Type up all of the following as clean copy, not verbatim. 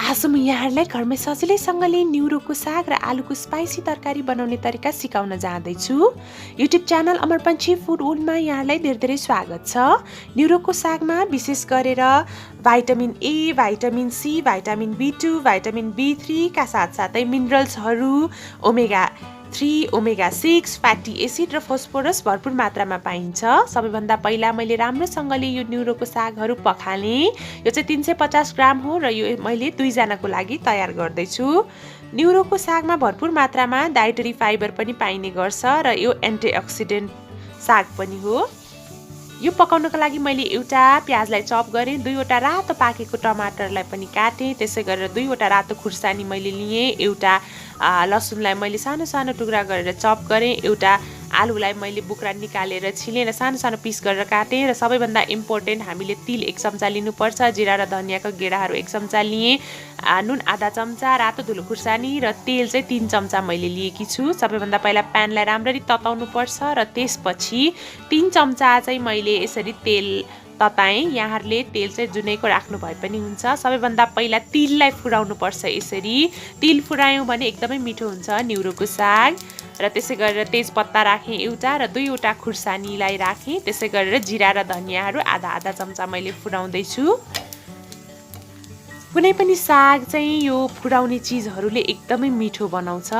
आज म यहाँहरूलाई घरमै सजिलैसँगले न्युरोको साग र आलुको स्पाइसी तरकारी बनाउने तरिका सिकाउन जाँदैछु। YouTube channel Amar Panchhi food वर्ल्डमा यहाँहरूलाई धेरै धेरै स्वागत छ। न्युरोको सागमा विशेष गरेर vitamin A, vitamin C, vitamin B2, vitamin B3 का साथसाथै मिनरल्सहरू, ओमेगा 3, ओमेगा 6, फ्याटी एसिड र फस्फोरस भरपुर मात्रामा पाइन्छ। सबैभन्दा पहिला मैले राम्रोसँगले यो न्युरोको सागहरू पखालेँ। यो चाहिँ 350 ग्राम हो र यो मैले 2 जनाको लागि तयार गर्दैछु। न्युरोको सागमा भरपुर मात्रामा डाइटरी फाइबर पनि पाइने गर्छ र यो एन्टिअक्सिडेन्ट साग पनि हो। यो पकाउनको लागि मैले एउटा प्याजलाई चप गरेँ, 2वटा रातो पाकेको टमाटरलाई पनि काटेँ, त्यसै गरेर 2वटा रातो खुर्सानी मैले लिएँ, एउटा लसुनलाई मैले सानो सानो टुक्रा गरेर चप गरेँ, एउटा आलुलाई मैले बुक्रा निकालेर छिलेर सानो सानो पिस गरेर काटेँ र सबैभन्दा इम्पोर्टेन्ट हामीले तिल 1 चम्चा लिनुपर्छ, जिरा र धनियाँको गेडाहरू 1 चम्चा लिएँ, नुन आधा चम्चा, रातो धुलो खुर्सानी र तेल चाहिँ 3 चम्चा मैले लिएकी छु। सबैभन्दा पहिला प्यानलाई राम्ररी तताउनु पर्छ र त्यसपछि 3 चम्चा चाहिँ मैले यसरी तेल तताएँ। यहाँहरूले तेल चाहिँ जुनैको राख्नु भए पनि हुन्छ। सबैभन्दा पहिला तिललाई फुराउनु पर्छ। यसरी तिल फुरायौँ भने एकदमै मिठो हुन्छ न्युरोको साग। र त्यसै गरेर तेजपत्ता राखेँ एउटा र 2वटा खुर्सानीलाई राखेँ। त्यसै गरेर जिरा र धनियाँहरू आधा आधा चम्चा मैले फुराउँदैछु। कुनै पनि साग चाहिँ यो फुराउने चिजहरूले एकदमै मिठो बनाउँछ।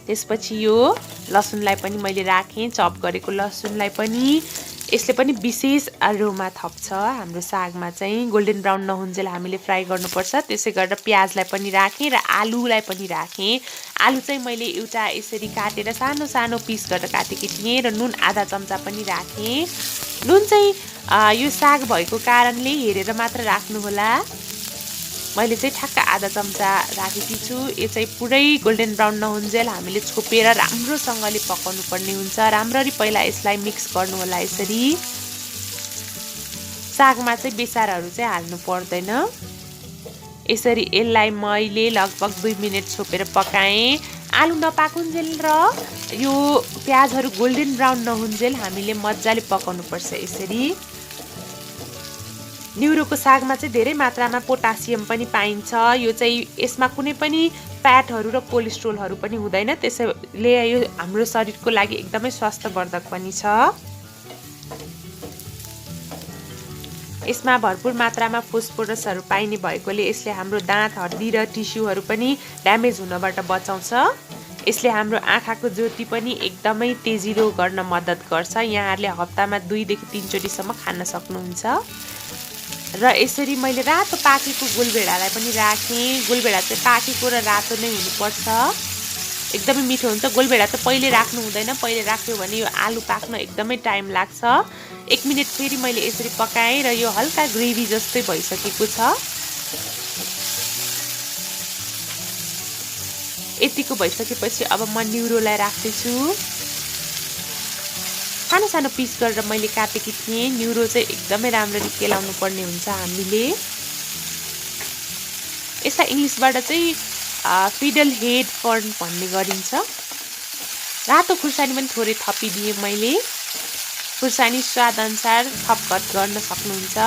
त्यसपछि यो लसुनलाई पनि मैले राखेँ, चप गरेको लसुनलाई पनि। यसले पनि विशेष अरोमा थप्छ हाम्रो सागमा चाहिँ। गोल्डन ब्राउन नहुन्जेल हामीले फ्राई गर्नुपर्छ। त्यसै गरेर प्याजलाई पनि राखेँ र आलुलाई पनि राखेँ। आलु चाहिँ मैले एउटा यसरी काटेर सानो सानो पिस गरेर काटेकी थिएँ र नुन आधा चम्चा पनि राखेँ। नुन चाहिँ यो साग भएको कारणले हेरेर मात्र राख्नुहोला। मैले चाहिँ ठ्याक्क आधा चम्चा राखेकी छु। यो चाहिँ पुरै गोल्डन ब्राउन नहुन्जेल हामीले छोपेर राम्रोसँगले पकाउनु पर्ने हुन्छ। राम्ररी पहिला यसलाई मिक्स गर्नु होला। यसरी सागमा चाहिँ बेसारहरू चाहिँ हाल्नु पर्दैन। यसरी यसलाई मैले लगभग 2 मिनट छोपेर पकाएँ। आलु नपाकुन्जेल र यो प्याजहरू गोल्डन ब्राउन नहुन्जेल हामीले मजाले पकाउनु पर्छ। यसरी न्युरोको सागमा चाहिँ धेरै मात्रामा पोटासियम पनि पाइन्छ। यो चाहिँ यसमा कुनै पनि फ्याटहरू र कोलेस्ट्रोलहरू पनि हुँदैन। त्यसैले यो हाम्रो शरीरको लागि एकदमै स्वास्थ्यवर्धक पनि छ। यसमा भरपुर मात्रामा फस्फोरसहरू पाइने भएकोले यसले हाम्रो दाँत, हड्डी र टिस्युहरू पनि ड्यामेज हुनबाट बचाउँछ। यसले हाम्रो आँखाको ज्योति पनि एकदमै तेजिलो गर्न मद्दत गर्छ। यहाँहरूले हप्तामा 2 देखि 3 चोटिसम्म खान सक्नुहुन्छ। र यसरी मैले रातो पाकेको गोलभेडालाई पनि राखेँ। गोलभेडा चाहिँ पाकेको र रातो नै हुनुपर्छ, एकदमै मिठो हुन्छ। गोलभेडा चाहिँ पहिले राख्नु हुँदैन, पहिले राख्यो भने यो आलु पाक्न एकदमै टाइम लाग्छ। 1 मिनट फेरि मैले यसरी पकाएँ र यो हल्का ग्रेभी जस्तै भइसकेको छ। यतिको भइसकेपछि अब म न्युरोलाई राख्दैछु। सानो सानो पिस गरेर मैले काटेकी थिएँ। न्युरो चाहिँ एकदमै राम्ररी केलाउनु पर्ने हुन्छ हामीले। यसलाई इङ्ग्लिसबाट चाहिँ फिडल हेड फर्न भन्ने गरिन्छ। रातो खुर्सानी पनि थोरै थपिदिएँ मैले। खुर्सानी स्वादअनुसार थपघट गर्न सक्नुहुन्छ।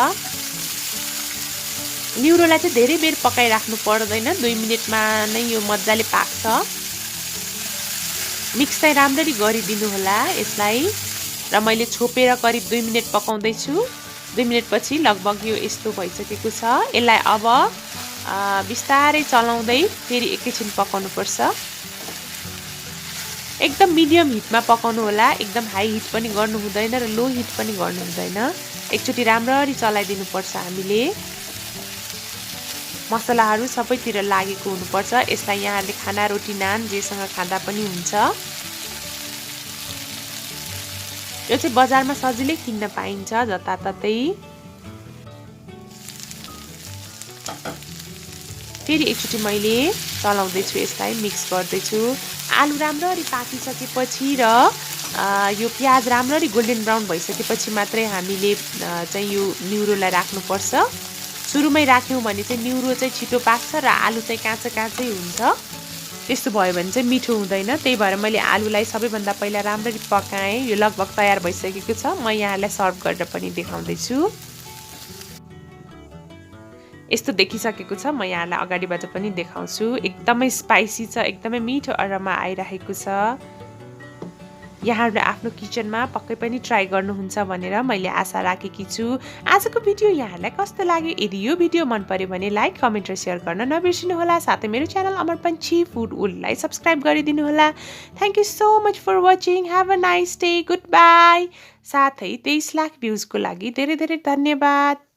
न्युरोलाई चाहिँ धेरै बेर पकाइराख्नु पर्दैन, 2 मिनटमा नै यो मजाले पाक्छ। मिक्स चाहिँ राम्ररी गरिदिनु होला यसलाई। र मैले छोपेर करिब 2 मिनट पकाउँदैछु। 2 मिनटपछि लगभग यो यस्तो भइसकेको छ। यसलाई अब बिस्तारै चलाउँदै फेरि एकैछिन पकाउनुपर्छ। एकदम मिडियम हिटमा पकाउनु होला। एकदम हाई हिट पनि गर्नु हुँदैन र लो हिट पनि गर्नु हुँदैन। एकचोटि राम्ररी चलाइदिनुपर्छ हामीले। मसलाहरू सबैतिर लागेको हुनुपर्छ। यसलाई यहाँहरूले खाना, रोटी, नान जेसँग खाँदा पनि हुन्छ। यो चाहिँ बजारमा सजिलै किन्न पाइन्छ जताततै। फेरि एकचोटि मैले चलाउँदैछु, यसलाई मिक्स गर्दैछु। आलु राम्ररी पाकिसकेपछि र यो प्याज राम्ररी गोल्डन ब्राउन भइसकेपछि मात्रै हामीले चाहिँ यो न्युरोलाई राख्नुपर्छ। सुरुमै राख्यौँ भने चाहिँ न्युरो चाहिँ छिटो पाक्छ र आलु चाहिँ काँचै काँचै हुन्छ। त्यस्तो भयो भने चाहिँ मिठो हुँदैन। त्यही भएर मैले आलुलाई सबैभन्दा पहिला राम्ररी पकाएँ। यो लगभग तयार भइसकेको छ। म यहाँलाई सर्भ गरेर पनि देखाउँदैछु। यस्तो देखिसकेको छ। म यहाँलाई अगाडिबाट पनि देखाउँछु। एकदमै स्पाइसी छ, एकदमै मिठो अरोमा आइरहेको छ। यहाँहरूले आफ्नो किचनमा पक्कै पनि ट्राई गर्नुहुन्छ भनेर मैले आशा राखेकी छु। आजको भिडियो यहाँहरूलाई कस्तो लाग्यो? यदि यो भिडियो मन पर्यो भने लाइक, कमेन्ट र सेयर गर्न नबिर्सिनुहोला। साथै मेरो च्यानल अमर पंछी फूड वर्ल्डलाई सब्स्क्राइब गरिदिनुहोला। Thank you so much for watching. Have a nice day. Goodbye. साथै 23 लाख भ्युजको लागि धेरै धेरै धन्यवाद।